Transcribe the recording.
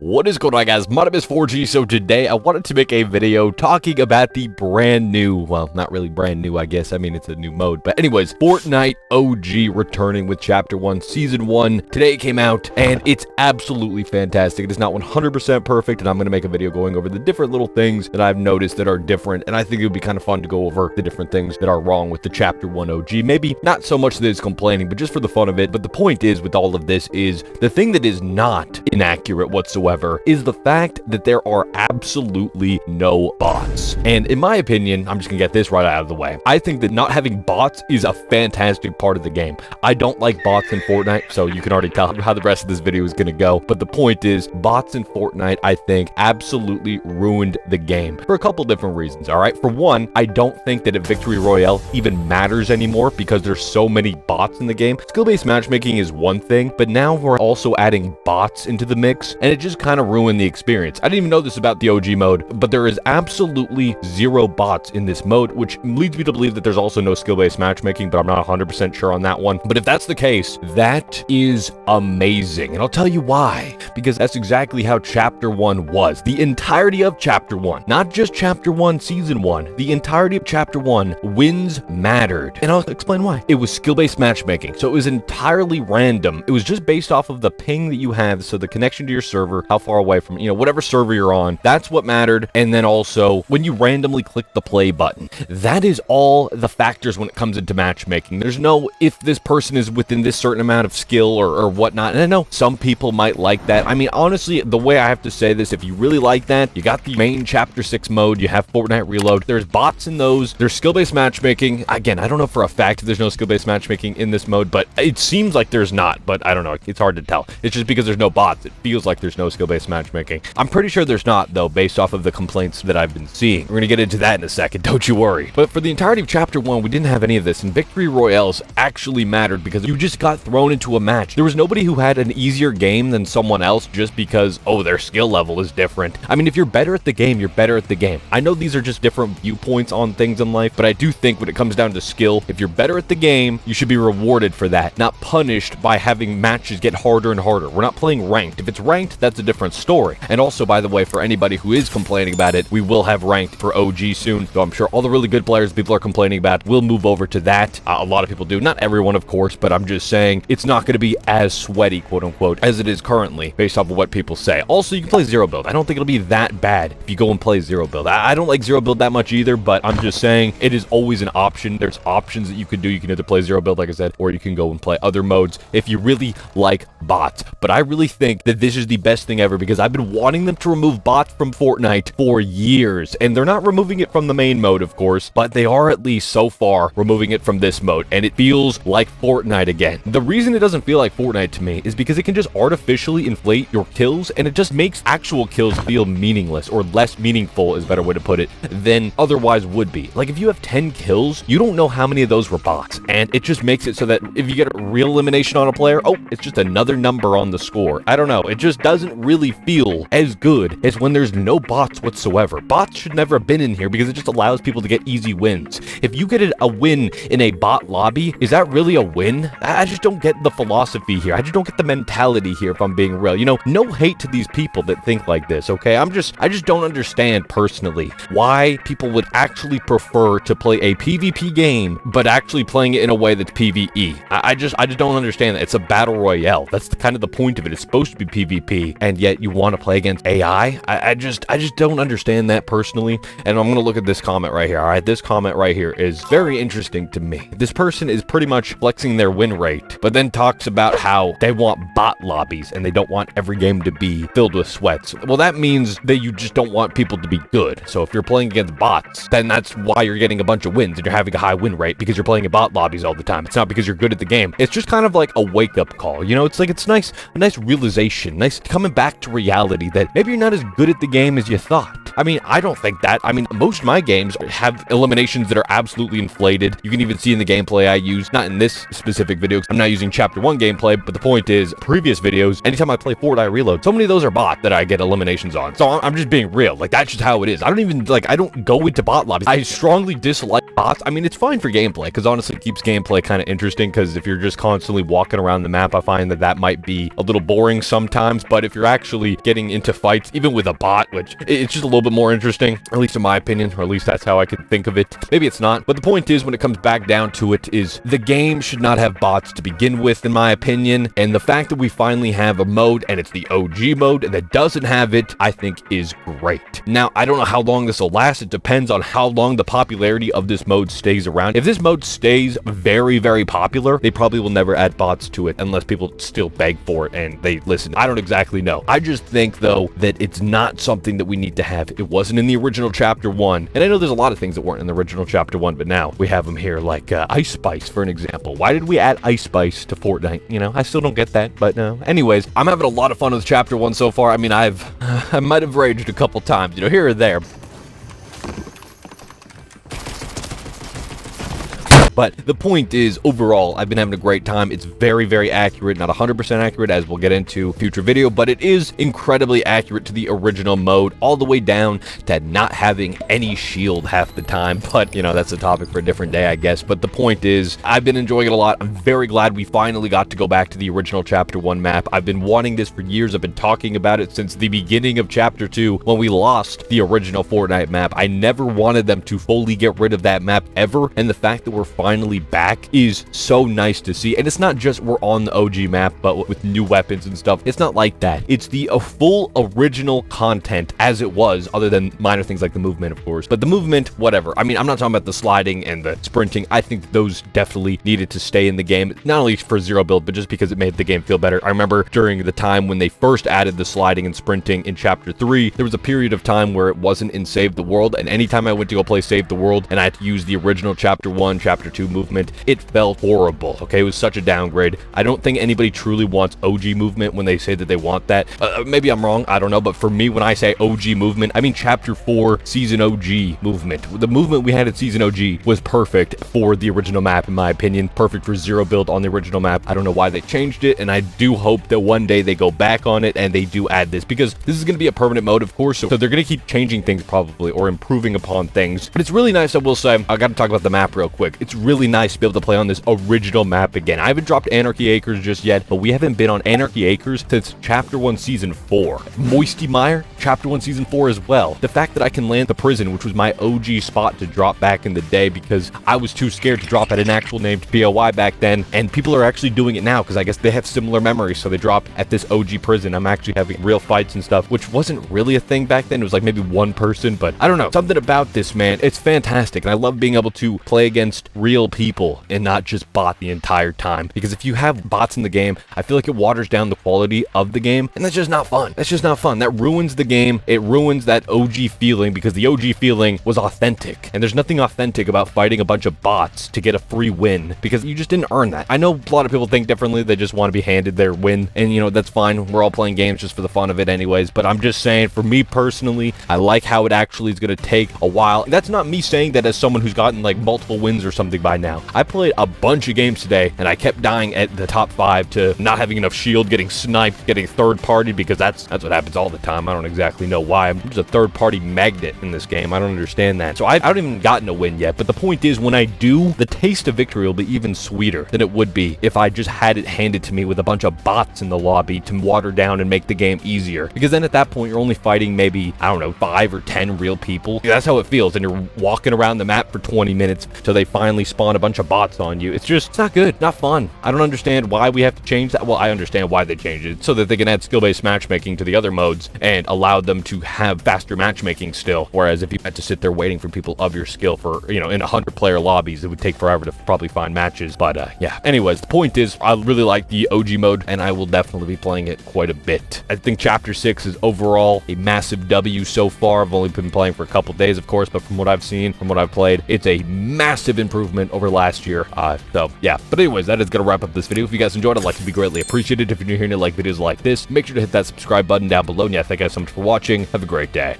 What is going on, guys? My name is 4G. So today I wanted to make a video talking about the brand new, well, not really brand new, I guess. I mean, it's a new mode. But anyways, Fortnite OG returning with Chapter 1, Season 1. Today it came out, and it's absolutely fantastic. It is not 100% perfect, and I'm going to make a video going over the different little things that I've noticed that are different, and I think it would be kind of fun to go over the different things that are wrong with the Chapter 1 OG. Maybe not so much that it's complaining, but just for the fun of it. But the point is, with all of this, is the thing that is not inaccurate whatsoever is the fact that there are absolutely no bots. And in my opinion, I'm just gonna get this right out of the way. I think that not having bots is a fantastic part of the game. I don't like bots in Fortnite, so you can already tell how the rest of this video is gonna go. But the point is, bots in Fortnite, I think, absolutely ruined the game for a couple different reasons, all right? For one, I don't think that a victory royale even matters anymore because there's so many bots in the game. Skill-based matchmaking is one thing, but now we're also adding bots into the mix, and it just kind of ruined the experience. I didn't even know this about the OG mode, but there is absolutely zero bots in this mode, which leads me to believe that there's also no skill-based matchmaking, but I'm not 100% sure on that one. But if that's the case, that is amazing. And I'll tell you why. Because that's exactly how Chapter 1 was. The entirety of Chapter 1. Not just Chapter 1, Season 1. The entirety of Chapter 1, wins mattered. And I'll explain why. It was skill-based matchmaking, so it was entirely random. It was just based off of the ping that you have, so the connection to your server, how far away from, whatever server you're on, that's what mattered. And then also, when you randomly click the play button, that is all the factors when it comes into matchmaking. There's no if this person is within this certain amount of skill or whatnot. And I know some people might like that. I mean, honestly, the way I have to say this, if you really like that, you got the main Chapter 6 mode, you have Fortnite Reload, there's bots in those, there's skill-based matchmaking. Again, I don't know for a fact if there's no skill-based matchmaking in this mode, but it seems like there's not, but I don't know. It's hard to tell. It's just because there's no bots. It feels like there's no skill-based matchmaking. I'm pretty sure there's not, though, based off of the complaints that I've been seeing. We're gonna get into that in a second, don't you worry. But for the entirety of Chapter 1, we didn't have any of this, and victory royales actually mattered because you just got thrown into a match. There was nobody who had an easier game than someone else just because, oh, their skill level is different. I mean, if you're better at the game, you're better at the game. I know these are just different viewpoints on things in life, but I do think when it comes down to skill, if you're better at the game, you should be rewarded for that, not punished by having matches get harder and harder. We're not playing ranked. If it's ranked, that's a different story. And also, by the way, for anybody who is complaining about it, we will have ranked for OG soon, so I'm sure all the really good players people are complaining about will move over to that. A lot of people do. Not everyone, of course, but I'm just saying it's not going to be as sweaty, quote-unquote, as it is currently, based off of what people say. Also, you can play zero build. I don't think it'll be that bad if you go and play zero build. I don't like zero build that much either, but I'm just saying it is always an option. There's options that you could do. You can either play zero build, like I said, or you can go and play other modes if you really like bots. But I really think that this is the best thing ever because I've been wanting them to remove bots from Fortnite for years, and they're not removing it from the main mode, of course, but they are at least so far removing it from this mode, and it feels like Fortnite again. The reason it doesn't feel like Fortnite to me is because it can just artificially inflate your kills, and it just makes actual kills feel meaningless, or less meaningful is a better way to put it, than otherwise would be. Like, if you have 10 kills, you don't know how many of those were bots, and it just makes it so that if you get a real elimination on a player, oh, it's just another number on the score. I don't know. It just doesn't really feel as good as when there's no bots whatsoever. Bots should never have been in here because it just allows people to get easy wins. If you get a win in a bot lobby, is that really a win? I just don't get the philosophy here. I just don't get the mentality here, if I'm being real. No hate to these people that think like this, okay? I just don't understand personally why people would actually prefer to play a PvP game, but actually playing it in a way that's PvE. I just don't understand that. It's a battle royale. That's kind of the point of it. It's supposed to be PvP, and yet you want to play against AI? I just don't understand that personally. And I'm gonna look at this comment right here. All right, this comment right here is very interesting to me. This person is pretty much flexing their win rate, but then talks about how they want bot lobbies and they don't want every game to be filled with sweats. Well, that means that you just don't want people to be good. So if you're playing against bots, then that's why you're getting a bunch of wins and you're having a high win rate, because you're playing in bot lobbies all the time. It's not because you're good at the game. It's just kind of like a wake-up call. It's like, it's nice, a nice realization, nice coming back to reality that maybe you're not as good at the game as you thought. I mean, I don't think that. I mean, most of my games have eliminations that are absolutely inflated. You can even see in the gameplay I use, not in this specific video, 'cause I'm not using Chapter 1 gameplay, but the point is, previous videos, anytime I play Fortnite Reload, so many of those are bot that I get eliminations on. So I'm just being real. Like, that's just how it is. I don't even, like, I don't go into bot lobbies. I strongly dislike bots. I mean, it's fine for gameplay, because honestly, it keeps gameplay kind of interesting, because if you're just constantly walking around the map, I find that that might be a little boring sometimes, but if you're actually getting into fights, even with a bot, which it's just a little bit more interesting, at least in my opinion, or at least that's how I can think of it. Maybe it's not, but the point is, when it comes back down to it, is the game should not have bots to begin with, in my opinion, and the fact that we finally have a mode, and it's the OG mode, and that doesn't have it, I think is great. Now, I don't know how long this will last. It depends on how long the popularity of this mode stays around. If this mode stays very, very popular, they probably will never add bots to it unless people still beg for it and they listen. I don't exactly know. I just think, though, that it's not something that we need to have. It wasn't in the original Chapter 1, and I know there's a lot of things that weren't in the original Chapter 1, but now we have them here, like Ice Spice, for an example. Why did we add Ice Spice to Fortnite? You know, I still don't get that, but anyways, I'm having a lot of fun with Chapter 1 so far. I mean, I might have raged a couple times, you know, here or there. But the point is, overall, I've been having a great time. It's very, very accurate. Not 100% accurate, as we'll get into future video, but it is incredibly accurate to the original mode, all the way down to not having any shield half the time. But, you know, that's a topic for a different day, I guess. But the point is, I've been enjoying it a lot. I'm very glad we finally got to go back to the original Chapter 1 map. I've been wanting this for years. I've been talking about it since the beginning of Chapter 2, when we lost the original Fortnite map. I never wanted them to fully get rid of that map ever, and the fact that we're finally back is so nice to see. And it's not just we're on the OG map, but with new weapons and stuff. It's not like that. It's the full original content as it was, other than minor things like the movement, of course. But the movement, whatever. I mean, I'm not talking about the sliding and the sprinting. I think those definitely needed to stay in the game, not only for zero build, but just because it made the game feel better. I remember during the time when they first added the sliding and sprinting in Chapter 3, there was a period of time where it wasn't in Save the World, and anytime I went to go play Save the World and I had to use the original Chapter 1, Chapter 2 movement, it felt horrible. Okay, it was such a downgrade. I don't think anybody truly wants OG movement when they say that they want that. Maybe I'm wrong, I don't know, but for me, when I say OG movement, I mean Chapter 4 Season OG movement. The movement we had at Season OG was perfect for the original map, in my opinion. Perfect for zero build on the original map. I don't know why they changed it, and I do hope that one day they go back on it and they do add this, because this is going to be a permanent mode, of course, so they're going to keep changing things probably, or improving upon things. But it's really nice, I will say. I got to talk about the map real quick. It's really nice to be able to play on this original map again. I haven't dropped Anarchy Acres just yet, but we haven't been on Anarchy Acres since Chapter 1 Season 4. Moisty Mire, Chapter 1 Season 4 as well. The fact that I can land the prison, which was my OG spot to drop back in the day, because I was too scared to drop at an actual named POI back then, and people are actually doing it now, because I guess they have similar memories, so they drop at this OG prison. I'm actually having real fights and stuff, which wasn't really a thing back then. It was like maybe one person, but I don't know. Something about this, man, it's fantastic, and I love being able to play against real people and not just bot the entire time, because if you have bots in the game, I feel like it waters down the quality of the game, and that's just not fun. That's just not fun. That ruins the game. It ruins that OG feeling, because the OG feeling was authentic, and there's nothing authentic about fighting a bunch of bots to get a free win, because you just didn't earn that. I know a lot of people think differently. They just want to be handed their win, and you know, that's fine. We're all playing games just for the fun of it anyways, but I'm just saying, for me personally, I like how it actually is going to take a while. That's not me saying that as someone who's gotten like multiple wins or something by now. I played a bunch of games today, and I kept dying at the top 5 to not having enough shield, getting sniped, getting third party, because that's what happens all the time. I don't exactly know why. I'm just a third party magnet in this game. I don't understand that. So I haven't even gotten a win yet, but the point is, when I do, the taste of victory will be even sweeter than it would be if I just had it handed to me with a bunch of bots in the lobby to water down and make the game easier, because then at that point you're only fighting maybe, I don't know, 5 or 10 real people. That's how it feels, and you're walking around the map for 20 minutes till they finally spawn a bunch of bots on you. It's not good, not fun. I don't understand why we have to change that. Well, I understand why they changed it, so that they can add skill-based matchmaking to the other modes and allow them to have faster matchmaking still, whereas if you had to sit there waiting for people of your skill for, you know, in 100-player lobbies, it would take forever to probably find matches. But yeah, anyways, the point is, I really like the OG mode, and I will definitely be playing it quite a bit. I think Chapter 6 is overall a massive W so far. I've only been playing for a couple days, of course, but from what I've seen, from what I've played, it's a massive improvement over last year. So yeah, but anyways, that is going to wrap up this video. If you guys enjoyed, I'd like to be greatly appreciated. If you're new here and you like videos like this, make sure to hit that subscribe button down below. And yeah, thank you guys so much for watching. Have a great day.